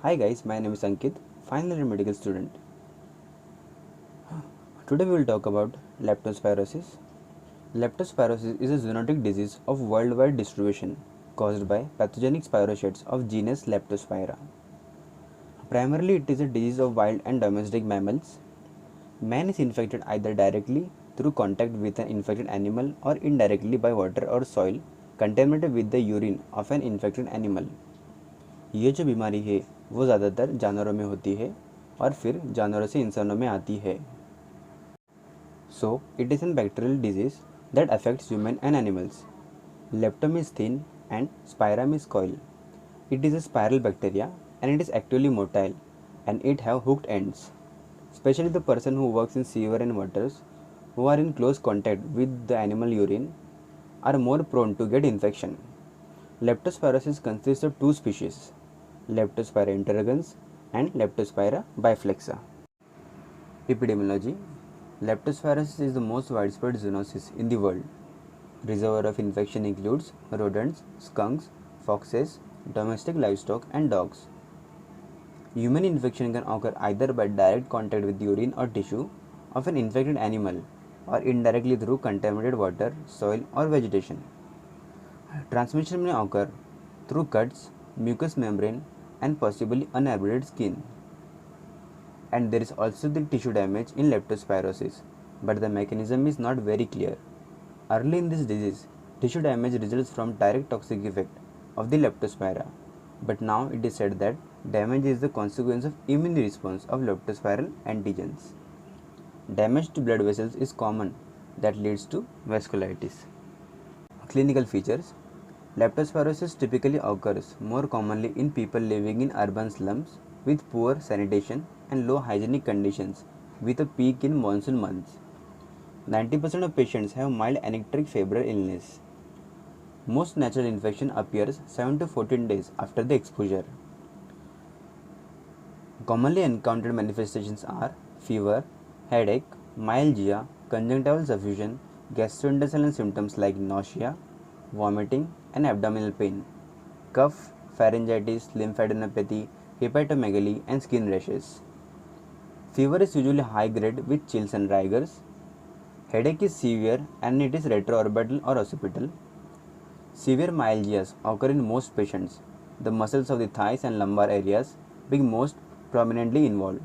Hi guys, my name is Ankit, final year medical student. Today we will talk about leptospirosis. Leptospirosis is a zoonotic disease of worldwide distribution caused by pathogenic spirochetes of genus Leptospira. Primarily, it is a disease of wild and domestic mammals. Man is infected either directly through contact with an infected animal or indirectly by water or soil contaminated with the urine of an infected animal. ये जो बीमारी है वो ज़्यादातर जानवरों में होती है और फिर जानवरों से इंसानों में आती है. So, it is a bacterial disease that affects human and animals. Leptum is thin and spirum is coil. It is a spiral bacteria and it is actually motile and it have hooked ends. Especially the person who works in sewer and waters who are in close contact with the animal urine are more prone to get infection. Leptospirosis consists of two species, Leptospira interrogans and Leptospira biflexa. Epidemiology. Leptospirosis is the most widespread zoonosis in the world. Reservoir of infection includes rodents, skunks, foxes, domestic livestock, and dogs. Human infection can occur either by direct contact with urine or tissue of an infected animal or indirectly through contaminated water, soil, or vegetation. Transmission may occur through cuts, mucous membrane, and possibly uninhabited skin. And there is also the tissue damage in leptospirosis, but the mechanism is not very clear. Early in this disease, tissue damage results from direct toxic effect of the leptospira, but now it is said that damage is the consequence of immune response of leptospiral antigens. Damage to blood vessels is common that leads to vasculitis. Clinical features. Leptospirosis typically occurs more commonly in people living in urban slums with poor sanitation and low hygienic conditions, with a peak in monsoon months. 90% of patients have mild anecdotic febrile illness. Most natural infection appears 7 to 14 days after the exposure. Commonly encountered manifestations are fever, headache, myalgia, conjunctival suffusion, gastrointestinal symptoms like nausea, vomiting, and abdominal pain, cough, pharyngitis, lymphadenopathy, hepatomegaly, and skin rashes. Fever is usually high grade with chills and rigors. Headache is severe and it is retroorbital or occipital. Severe myalgias occur in most patients, the muscles of the thighs and lumbar areas being most prominently involved.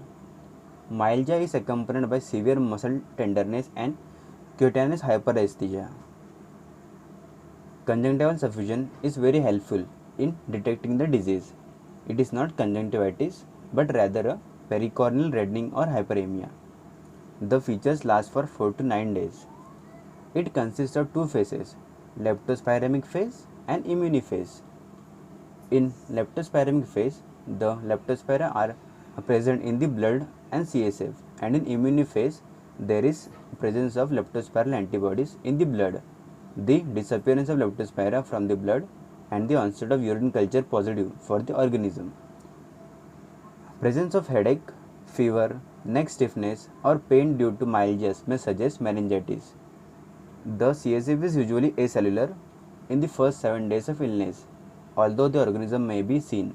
Myalgia is accompanied by severe muscle tenderness and cutaneous hyperesthesia. Conjunctival suffusion is very helpful in detecting the disease. It is not conjunctivitis but rather a pericorneal reddening or hyperemia. The features last for 4 to 9 days. It consists of two phases, leptospiremic phase and immuniphase. In leptospiremic phase, the leptospira are present in the blood and CSF, and in immuniphase, there is presence of leptospiral antibodies in the blood, the disappearance of leptospira from the blood, and the onset of urine culture positive for the organism. Presence of headache, fever, neck stiffness, or pain due to myalgias may suggest meningitis. The CSF is usually acellular in the first 7 days of illness, although the organism may be seen.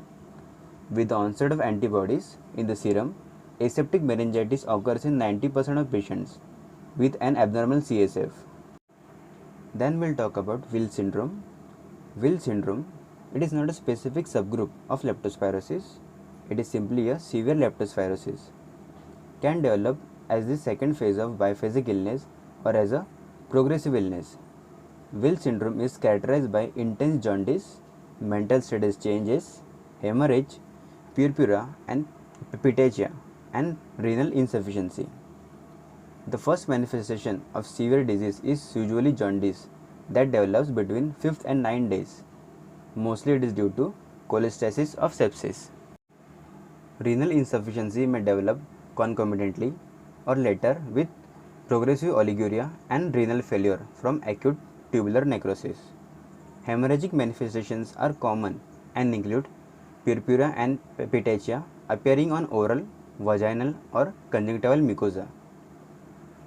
With the onset of antibodies in the serum, aseptic meningitis occurs in 90% of patients with an abnormal CSF. Then we'll talk about Will syndrome. Will syndrome, it is not a specific subgroup of leptospirosis, it is simply a severe leptospirosis. Can develop as the second phase of biphasic illness or as a progressive illness. Will syndrome is characterized by intense jaundice, mental status changes, hemorrhage, purpura and petechia, and renal insufficiency. The first manifestation of severe disease is usually jaundice that develops between 5th and 9th days. Mostly it is due to cholestasis of sepsis. Renal insufficiency may develop concomitantly or later with progressive oliguria and renal failure from acute tubular necrosis. Hemorrhagic manifestations are common and include purpura and petechia appearing on oral, vaginal, or conjunctival mucosa.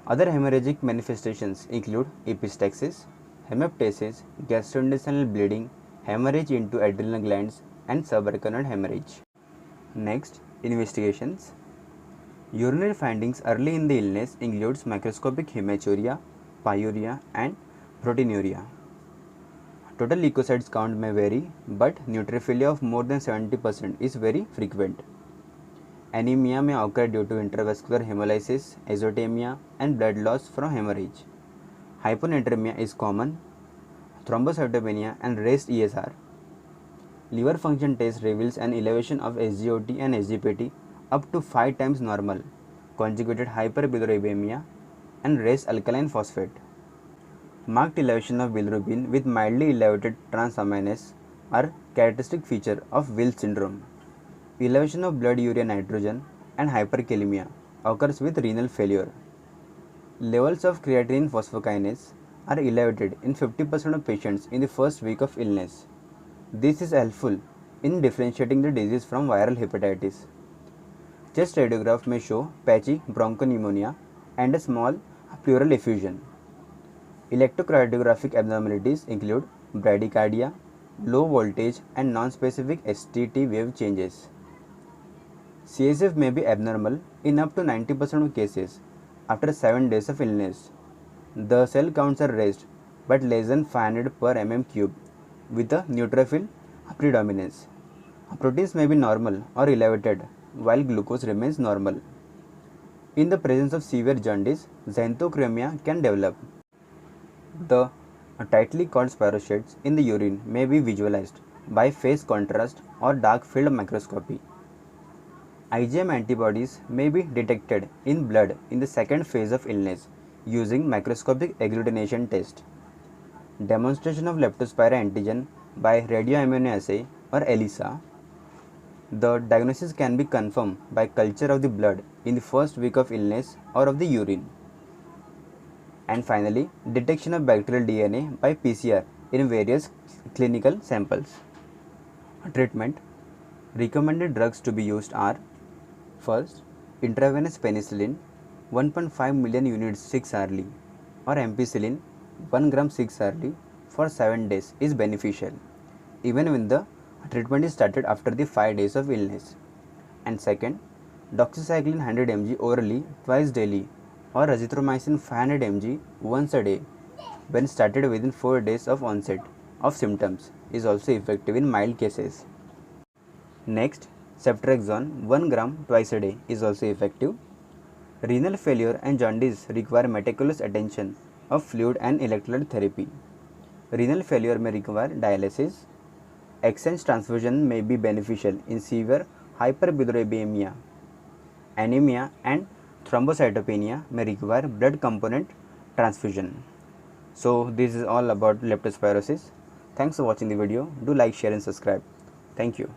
Other hemorrhagic manifestations include epistaxis, hemoptysis, gastrointestinal bleeding, hemorrhage into adrenal glands, and subarachnoid hemorrhage. Next, investigations. Urinary findings early in the illness includes microscopic hematuria, pyuria, and proteinuria. Total leukocytes count may vary, but neutrophilia of more than 70% is very frequent. Anemia may occur due to intravascular hemolysis, azotemia, and blood loss from hemorrhage. Hyponatremia is common, thrombocytopenia, and raised ESR. Liver function test reveals an elevation of SGOT and SGPT up to 5 times normal, conjugated hyperbilirubinemia, and raised alkaline phosphate. Marked elevation of bilirubin with mildly elevated transaminase are characteristic feature of Wills syndrome. Elevation of blood urea nitrogen and hyperkalemia occurs with renal failure. Levels of creatinine phosphokinase are elevated in 50% of patients in the first week of illness. This is helpful in differentiating the disease from viral hepatitis. Chest radiograph may show patchy bronchopneumonia and a small pleural effusion. Electrocardiographic abnormalities include bradycardia, low voltage, and non-specific STT wave changes. CSF may be abnormal in up to 90% of cases after 7 days of illness. The cell counts are raised but less than 500 per mm cube with a neutrophil predominance. Proteins may be normal or elevated while glucose remains normal. In the presence of severe jaundice, xanthochromia can develop. The tightly caught spirochetes in the urine may be visualized by phase contrast or dark field microscopy. IgM antibodies may be detected in blood in the second phase of illness using microscopic agglutination test. Demonstration of leptospira antigen by radioimmunoassay or ELISA. The diagnosis can be confirmed by culture of the blood in the first week of illness or of the urine. And finally, detection of bacterial DNA by PCR in various clinical samples. Treatment. Recommended drugs to be used are: first, intravenous penicillin 1.5 million units 6 hourly or ampicillin 1 gram 6 hourly for 7 days is beneficial even when the treatment is started after the 5 days of illness. And second, doxycycline 100 mg orally twice daily or azithromycin 500 mg once a day when started within 4 days of onset of symptoms is also effective in mild cases. Next, ceftriaxone 1 gram twice a day is also effective. Renal failure and jaundice require meticulous attention of fluid and electrolyte therapy. Renal failure may require dialysis. Exchange transfusion may be beneficial in severe hyperbilirubinemia. Anemia and thrombocytopenia may require blood component transfusion. So this is all about leptospirosis. Thanks for watching the video. Do like, share and subscribe. Thank you.